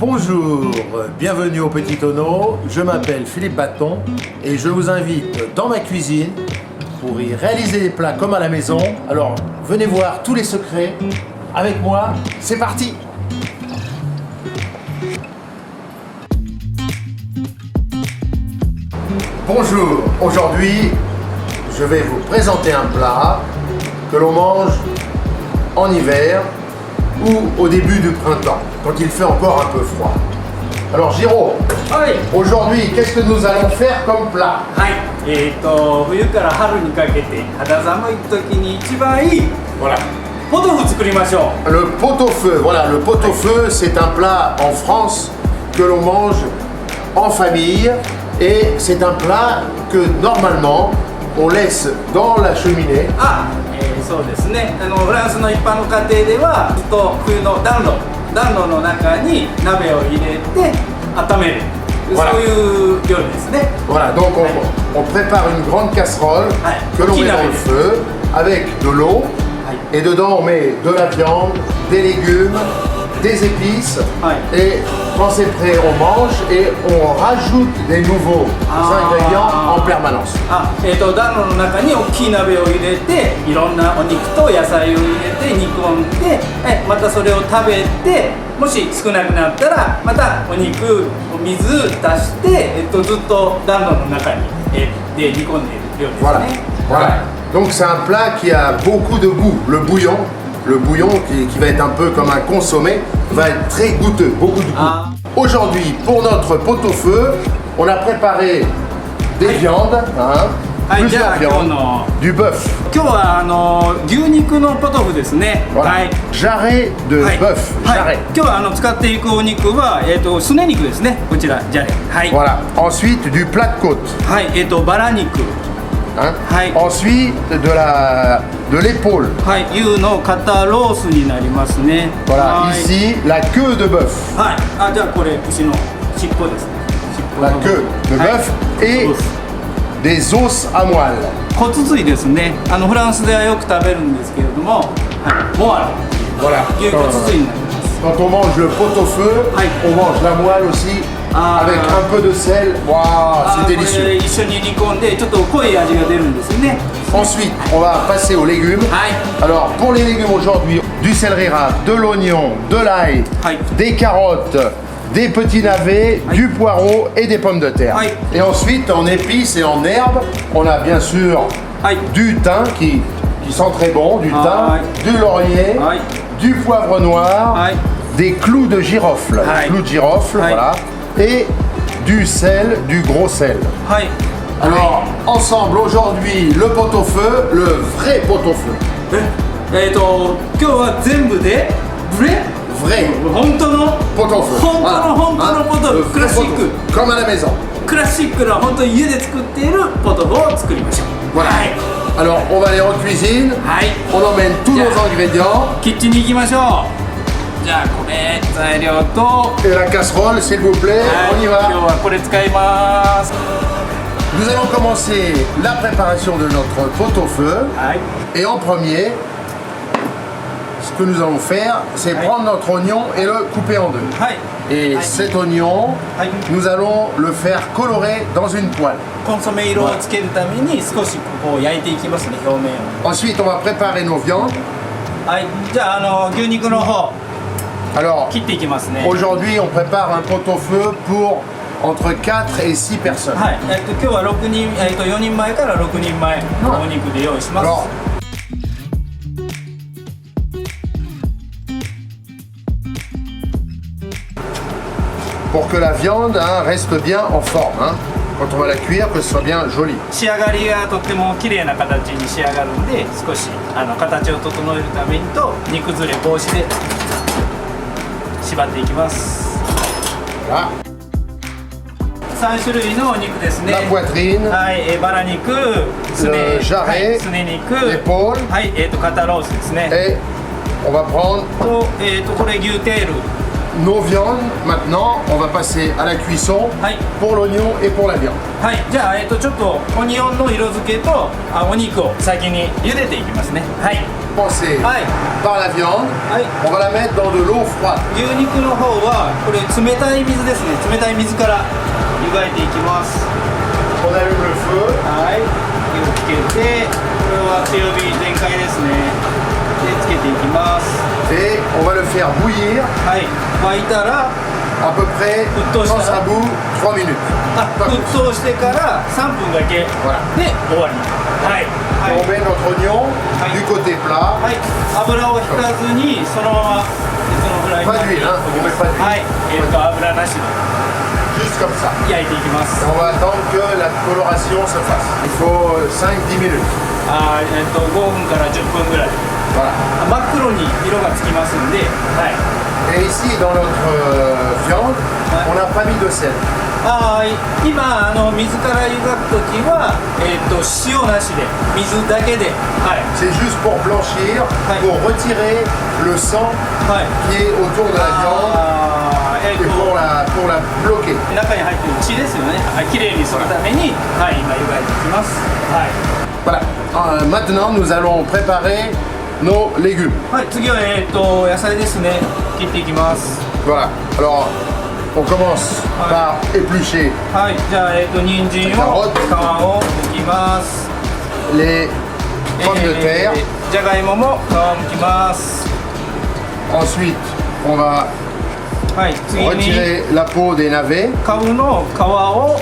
Bonjour, bienvenue au Petit Tonneau, je m'appelle Philippe Bâton et je vous invite dans ma cuisine pour y réaliser des plats comme à la maison. Alors venez voir tous les secrets avec moi, c'est parti! Bonjour, aujourd'hui je vais vous présenter un plat que l'on mange en hiver ou au début du printemps, quand il fait encore un peu froid. Alors Giro, aujourd'hui, qu'est-ce que nous allons faire comme plat? 冬から春にかけて肌寒い時に一番いい Voilà. ポトフ作りましょう。 Le pot-au-feu, voilà, le pot-au-feu, c'est un plat en France que l'on mange en famille et c'est un plat que normalement on laisse dans la cheminée. そうですね。フランスの一般の家庭ではずっと冬の暖炉の中に鍋を入れて温める。Voilà. そういう料理ですね。 Voilà, donc on prépare une grande casserole que l'on met dans le feu avec de l'eau et dedans on met de la viande, des légumes, des épices et quand c'est prêt on mange et on rajoute des nouveaux ingrédients en permanence. 暖炉の中に大きい鍋を入れていろんなお肉と野菜を入れて煮込んでまたそれを食べてもし少なくなったらまたお肉お水足してずっと暖炉の中にで煮込んでいる料理ですね。 Voilà. Voilà. Donc c'est un plat qui a beaucoup de goût. Le bouillon qui va être un peu comme un consommé va être très goûteux, beaucoup de goût. Aujourd'hui, pour notre pot-au-feu, on a préparé des viandes, plusieurs viandes, du bœuf. 今日は牛肉のポトフですね。 Voilà. Jarret de bœuf. Jarret. 今日は使っていくお肉はすね肉ですね。こちらジャレ。Voilà. Ensuite du plat de côte. バラ肉。 Ensuite de l'épaule. 牛の肩ロースになりますね。 Voilà. Ici la queue de bœuf. じゃあこれ牛の尻尾ですね。 La queue de bœuf et des os à moelle. 骨髄ですね。フランスではよく食べるんですけれども、モアル。 Voilà. 牛骨髄になります。 Quand on mange le pot-au-feu, on mange la moelle aussi avec un peu de sel. Waouh, c'est délicieux. 一緒に煮込んでちょっと濃い味が出るんですね。 Ensuite, on va passer aux légumes. Alors, pour les légumes aujourd'hui, du céleri rave, de l'oignon, de l'ail, des carottes, des petits navets, du poireau et des pommes de terre. Et ensuite, en épices et en herbes, on a bien sûr du thym qui sent très bon, du thym, du laurier, du poivre noir, des clous de girofle, voilà, et du sel, du gros sel. Alors, ensemble aujourd'hui, le pot-au-feu, le vrai pot-au-feu. 今日は全部でVrai 本当の pot-au-feu. 本当のポトフ、クラシック Comme à la maison. クラシックな本当に家で作っているポトフを作りましょう。 Voilà. Alors, on va aller en cuisine. On emmène tous nos ingrédients. キッチンに行きましょう。じゃあこれ材料と Et la casserole, s'il vous plaît. On y 今日 va. はこれ使います。 Nous allons commencer la préparation de notre pot-au-feu. Et en premier, ce que nous allons faire, c'est prendre notre oignon et le couper en deux. Et cet oignon, nous allons le faire colorer dans une poêle. コンソメ色をつけるために少しこう焼いていきますね、表面を。 Ensuite, on va préparer nos viandes. じゃあ牛肉の方 Alors, 切っていきますね。 aujourd'hui, on prépare un pot-au-feu pour entre 4 et 6 personnes. 今日は4人前から6人前のお肉で用意します。 Alors, pour que la viande reste bien en forme, quand on va la cuire, que ce soit bien joli. 仕上がりがとっても綺麗な形に仕上がるんで少し形を整えるためにと煮崩れ防止で縛っていきます。 Là, 3種類のお肉ですね。 la poitrine, バラ肉、すね le jarret, すね肉、 l'épaule, 肩ロースですね。 et on va prendre とこれ牛テール。 nos viandes. Maintenant, on va passer à la cuisson pour l'oignon et pour la viande. じゃあちょっとオニオンの色付けとお肉を先に茹でていきますね。passer はい par la viande, はい on va la mettre dans de l'eau froide. 牛肉の方はこれ冷たい水ですね。冷たい水から湯がいていきます。 On allume le feu. はい火をつけて、これは強火全開ですね。でつけていきます。 Et on va le faire bouillir はい沸いたら à peu près quand ça bout 3 minutes. 沸騰してから3分だけで終わり。はいは On い met notre oignon Ouais. du côté plat. はい油を引かずにそのまま別のフライパン Pas d'huile, hein, on met pas d'huile. はい油なしで Juste comme ça. 焼いていきます。 On va attendre que la coloration se fasse. Il faut 5-10 minutes. 5分から10分ぐらい Voilà. 真っ黒に色がつきますんで、はい Et ici, dans notre viande, on n'a pas mis de sel. 今水から湯がくときは、塩なしで水だけで、はい C'est juste pour blanchir, Ouais. pour retirer le sang はい qui est autour de la viande et pour la bloquer. 中に入ってる血ですよね。はいきれいにするために、はい今湯がいていきます。はい Voilà. Maintenant, nous allons préparer nos légumes. はい次は野菜ですね。切っていきます。 Voilà. Alors, on commence Ouais. par éplucher はいじゃあ人参を皮を剥きます。 les pommes de terre. じゃがいもも皮を剥きます。 Ensuite, on va はい次に retirer la peau des navets. カブの皮を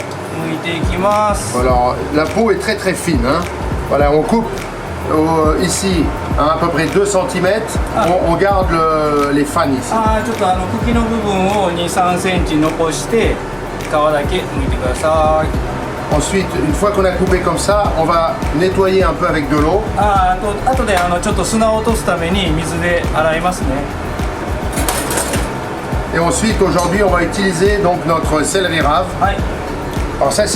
剥いていきます。 Alors, la peau est très très fine. Hein. Voilà, on coupe ici à peu près 2 cm. On garde les fans ici. ちょっと茎の部分を2、3センチ残して皮だけ剥いてください。 Ensuite, une fois qu'on a coupé comme ça, on va nettoyer un peu avec de l'eau. あとでちょっと砂を落とすために水で洗いますね。 Et ensuite, aujourd'hui, on va utiliser donc notre céleri rave. はい Alors ça, 大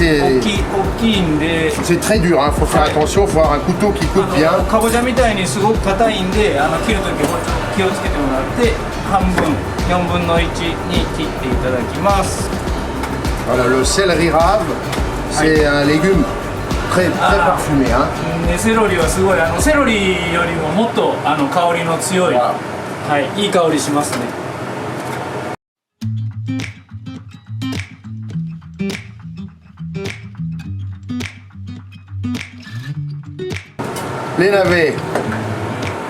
きいんで c'est très dur. Il faut faire Ouais. attention. Il faut avoir un couteau qui coupe bien. かぼちゃみたいにすごく硬いんで切るときは気をつけてもらって半分4分の1に切っていただきます。 Voilà, le céleri rave, c'est un légume très parfumé. Hein. セロリはすごいセロリよりももっと香りの強い、わはい、いい香りしますね。 Les navets,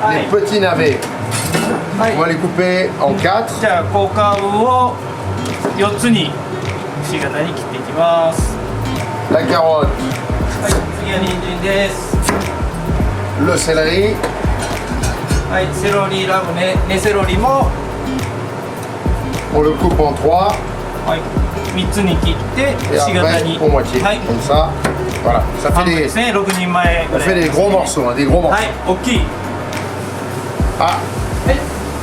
は les い petits navets, は on va い les couper en 4. じゃあ小カブを4つにくし形に切っていきます。 La carotte, はい次は人参です。 le céleri, はいセロリラムねセロリも on le coupe en 3. はい3つに切ってく Et し形に après, pour moitié. はい Comme ça. Voilà, ça 半 fait 分ですね6人前ぐ on らい fait des gros morceaux, hein, des gros morceaux. はい大きい Ah, はい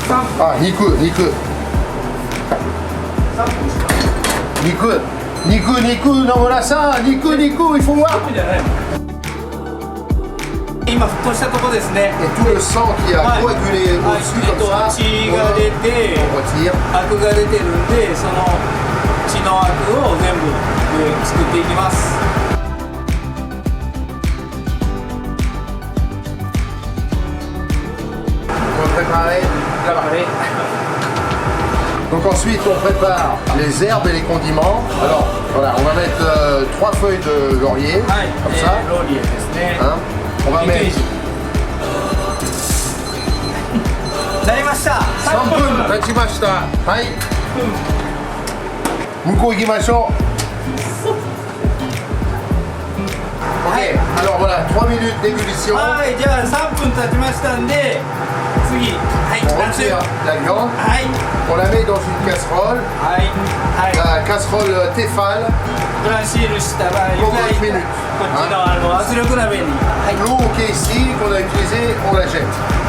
3 ah, Niku, 分ですか Niku, Nomura-san, Niku, il faut voir. じゃない今沸騰したとこですね。 Et tout le sang qui a Ouais. coagulé はい au-dessus comme ça, 血が出て on retire. アクが出てるんでその血のアクを全部作っていきます。 On va préparer là-bas. あれ Donc ensuite, on prépare les herbes et les condiments. Alors, voilà, on va mettre 3 feuilles de laurier, はい comme ça. ローリエですね。 Hein. On va 肉 mettre 石なりました。 3分経ちました。はい。向こう行きましょう。Ok, alors voilà, 3 minutes d'ébullition. はいじゃあ3分経ちましたんで次はい On ランチ retire la viande, はい on la met dans une casserole, はいはい la casserole Tefal, ブランシールした場合5湯がいたminutes. こっちの圧力鍋にはい L'eau qui est ici, qu'on a utilisée, on la jette.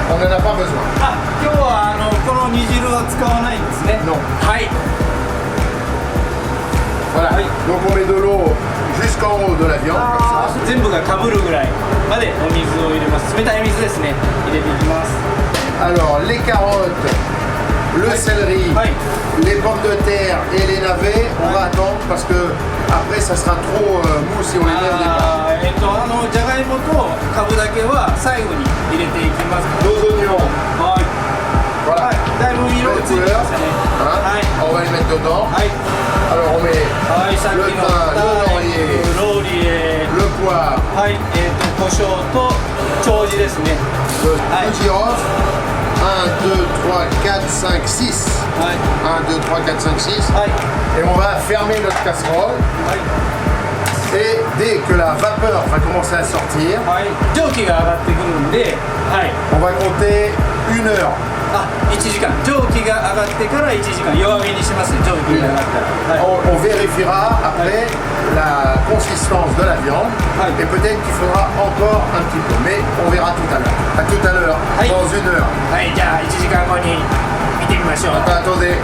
On n'en a pas besoin. あ今日はこの煮汁は使わないんですね。 Non. はい Voilà, Oui. donc on met de l'eau jusqu'en haut de la viande, comme ça. 全部がかぶるぐらいまでお水を入れます。冷たい水ですね入れていきます。 Alors, les carottes, le céleri, les pommes de terre et les navets, on va attendre parce que après ça sera trop mou si on les met au départ. じゃがいもとかぶだけは最後に入れていきます。 Nos oignons, はい。 voilà, だいぶ色がついてますね。 hein, on va les mettre dedans. はい。 Alors on met はい、さっきの le thym, le ローリエ、 le poivre, はい、胡椒と長寿ですね。 le Aïe. girofle. 1, 2, 3, 4, 5, 6. はい。 1, 2, 3, 4, 5, 6. はい。 Et on va fermer notre casserole. はい。 Et dès que la vapeur va commencer à sortir, はい。蒸気が上がってくるんで、はい。 on va compter 1 heure. あ、1時間。蒸気が上がってから1時間。弱火にします。蒸気が上がったら。はい。 On vérifiera après la consistance de la viande. Aïe. Et peut-être qu'il faudra encore un petit peu. Mais on verra tout à l'heure. À tout à l'heure, Aïe. dans 1 heure. はい、じゃあ1時間後に見てみましょう。 Attendez.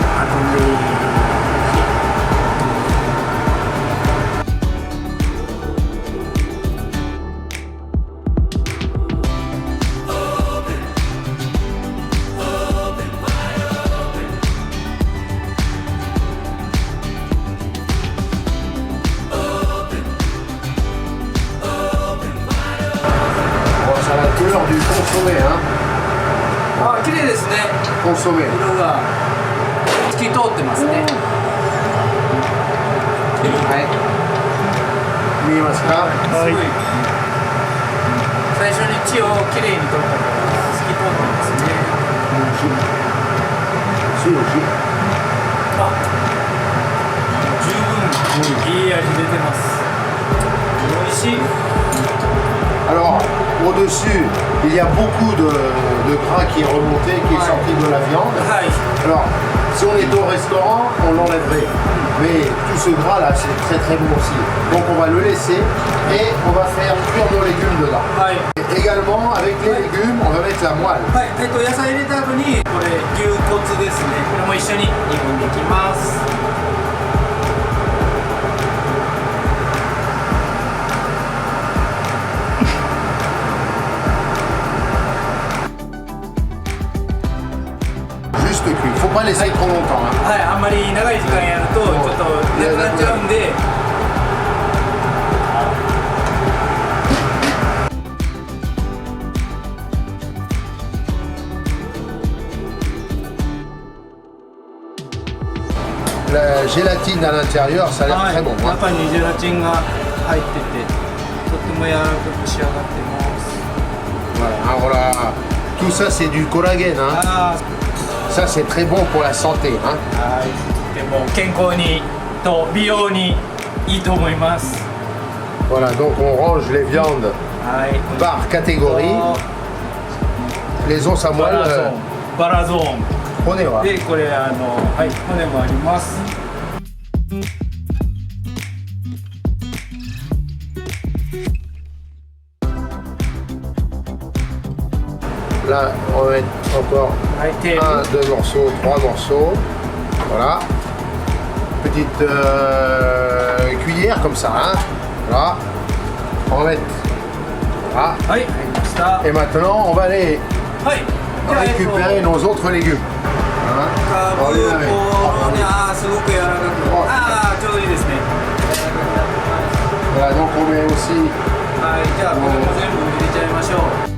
Bon, ça a la couleur du consommé, hein. あ、綺麗ですね。 Consommé. 色が透き通ってますね。はい。見えますか？すごい。最初に血をきれいに取ったから透き通ってますね。あ、十分いい味出てます。美味しい。 Alors, au-dessus, il y a beaucoup de gras qui est remonté, qui est sorti de la viande. はい。 Alors, si on est au restaurant, on l'enlèverait. Mais tout ce gras-là, c'est très très bon aussi. Donc on va le laisser et on va faire cuire nos légumes dedans. はい。 Et également, avec les légumes, on va mettre la moelle. はい。野菜入れた後にこれ牛骨ですね。これも一緒に煮込んでいきます。 Juste cuit. Il ne faut pas laisser trop longtemps, hein. はい。あんまり長い時間やるとちょっとなくなっちゃうんで。 La gélatine à l'intérieur, ça a l'air はい。 très bon, hein. 中にゼラチンが入っててとっても柔らかく仕上がってます。 Voilà, alors là, tout ça c'est du collagène, hein. あ Ça c'est très bon pour la santé, hein. あ、はい。でも健康にと美容にいいと思います。 Voilà, donc on range les viandes はい。 par catégorie. Les os à バ moelle, ラゾーン、バラゾーン。 on est là. でこれはい骨もあります。 Là, on va mettre encore はい、テー 1, 2 morceaux, 3 morceaux. Voilà. Petite cuillère comme ça, hein. Voilà. On va mettre. Voilà. はい、入りました。 Et maintenant, on va aller はい。じゃあrécupérer nos autres légumes. Hein. か On ぶ les こ avait. うね、あーすごく柔らかく。ああ、ちょうどいいですね。 Voilà, donc on met aussi はい、じゃあこれも全部入れちゃいましょう。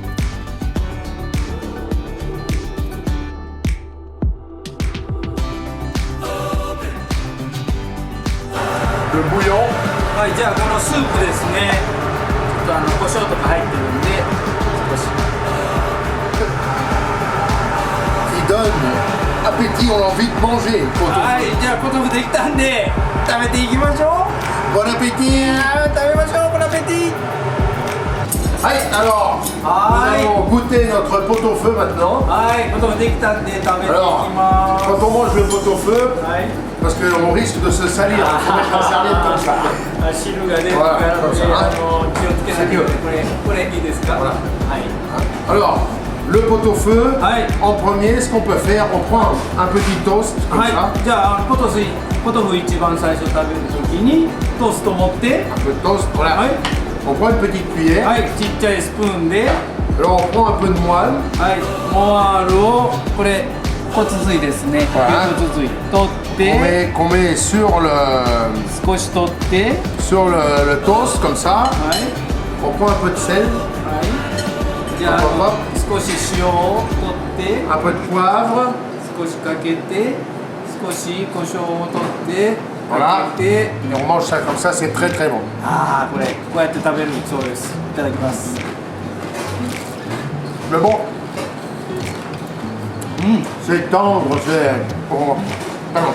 le bouillon. はい、じゃあこのスープですね。ちょっと胡椒とか入ってるんで少し。 Qui donne appétit, on a envie de manger. はい、じゃあポトフできたんで食べていきましょう。 Bon appétit. 食べましょう。ボナペティ。 Allez, alors, Aïe. nous allons goûter notre pot-au-feu maintenant. はい、ポトフできたんで食べていき Alors, ます。 quand on mange le pot-au-feu, はい。 parce qu'on risque de se salir, il faut mettre la serviette comme ça. あ、汁が出るからね、そうそう気をつけないと。これいいですか。 Voilà. はい。 Alors, le pot-au-feu, Aïe. en premier, ce qu'on peut faire, on prend un petit toast comme はい ça. じゃあポトフ一番最初食べるときにトースト持って、 Un peu de toast, voilà. はい On prend une petite cuillère. はい、ちっちゃいスプーンで、 Alors, on prend un peu de moelle. はい、モアールをこれ骨髄ですね。voilà. 牛骨髄取って、qu'on met sur le, 少し取って、 sur le toast comme ça. はい。 On prend un peu de sel, はい。じゃあ、パパ少し塩を取って、 un peu de poivre. 少しかけて、少し胡椒を取って、 Voilà. かけて、 Et on mange ça comme ça, c'est très très bon. ああ、これ、こうやって食べるそうです。いただきます。 Mais bon, c'est tendre, c'est... Oh, pardon.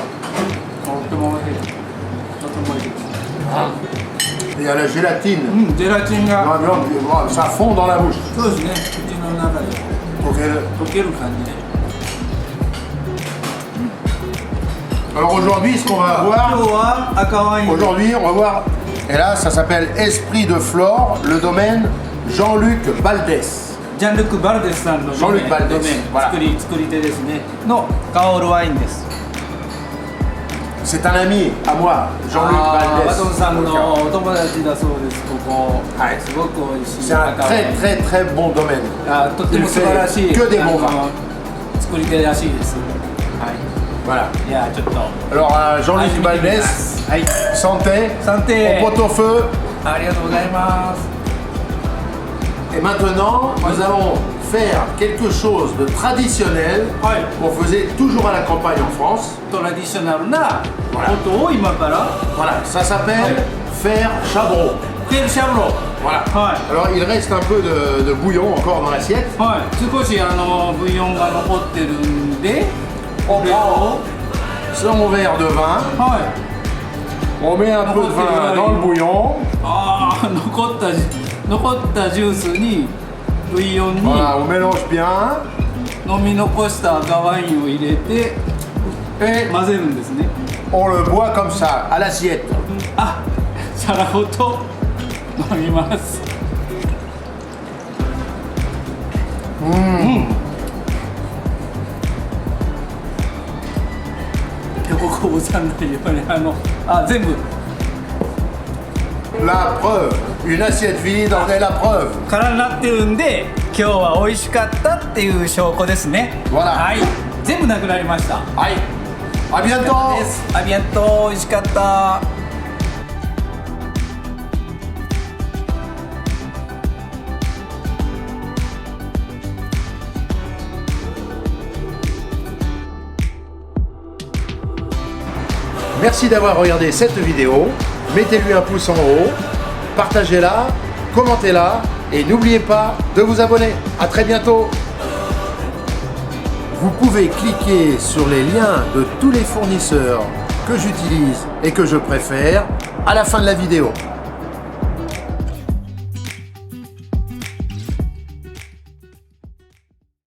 とっても美味しい。とっても美味しい。 Il y a la gélatine. ジェラチン Dans が、 la viande, oh, ça fond dans la bouche. そうですね、口の中で Donc, 溶ける感じで。 alors aujourd'hui, ce qu'on va 今日 voir, は赤ワイン。 aujourd'hui, on va voir, et là, ça s'appelle Esprit de Flore, le domaine Jean-Luc Valdès. ジャンルク・バルデスさんのジャンルクバルデスドメン voilà 作り手ですねのカオルワインです。 C'est un ami à moi, Jean-Luc ワトン Valdès. さんのお友達だそうです。ここ、はいすごく美味しい C'est un 赤ワイン。 très très très bon domaine. とっても素晴らしい Que des bons vins. 作り手らしいです。は Voilà. い。いやちょっと Alors, 味 Jean-Luc 見てみま Valdès, す。はい。 santé, サンテ on pot au feu. ありがとうございます。 Et maintenant, nous allons faire quelque chose de traditionnel はい。 qu'on faisait toujours à la campagne en France. トラディショナルな Voilà. ことを今から Voilà, ça s'appelle faire chabreau. フェルシャブロ。 Voilà. Ouais. Alors, il reste un peu de bouillon encore dans l'assiette. はい。少しブイヨンが残ってるんで、 On これを prend son verre de vin, はい。 on met un peu de vin dans le bouillon. ああ、残ったジュースにブイヨンに Voilà, on mélange bien. 飲み残した赤ワインを入れて Et 混ぜるんですね。 on le boit comme ça, à l'assiette. あ、皿ごと飲みます。ここぼさんないように全部 La preuve, une assiette vide en est la preuve. 空になってるんで、今日は美味しかったっていう証拠ですね。 Voilà. はい、全部なくなりました。 Aïe, à bientôt. です。ありがとう、美味しかった。Merci d'avoir regardé cette vidéo. Mettez-lui un pouce en haut, partagez-la, commentez-la et n'oubliez pas de vous abonner. À très bientôt. Vous pouvez cliquer sur les liens de tous les fournisseurs que j'utilise et que je préfère à la fin de la vidéo.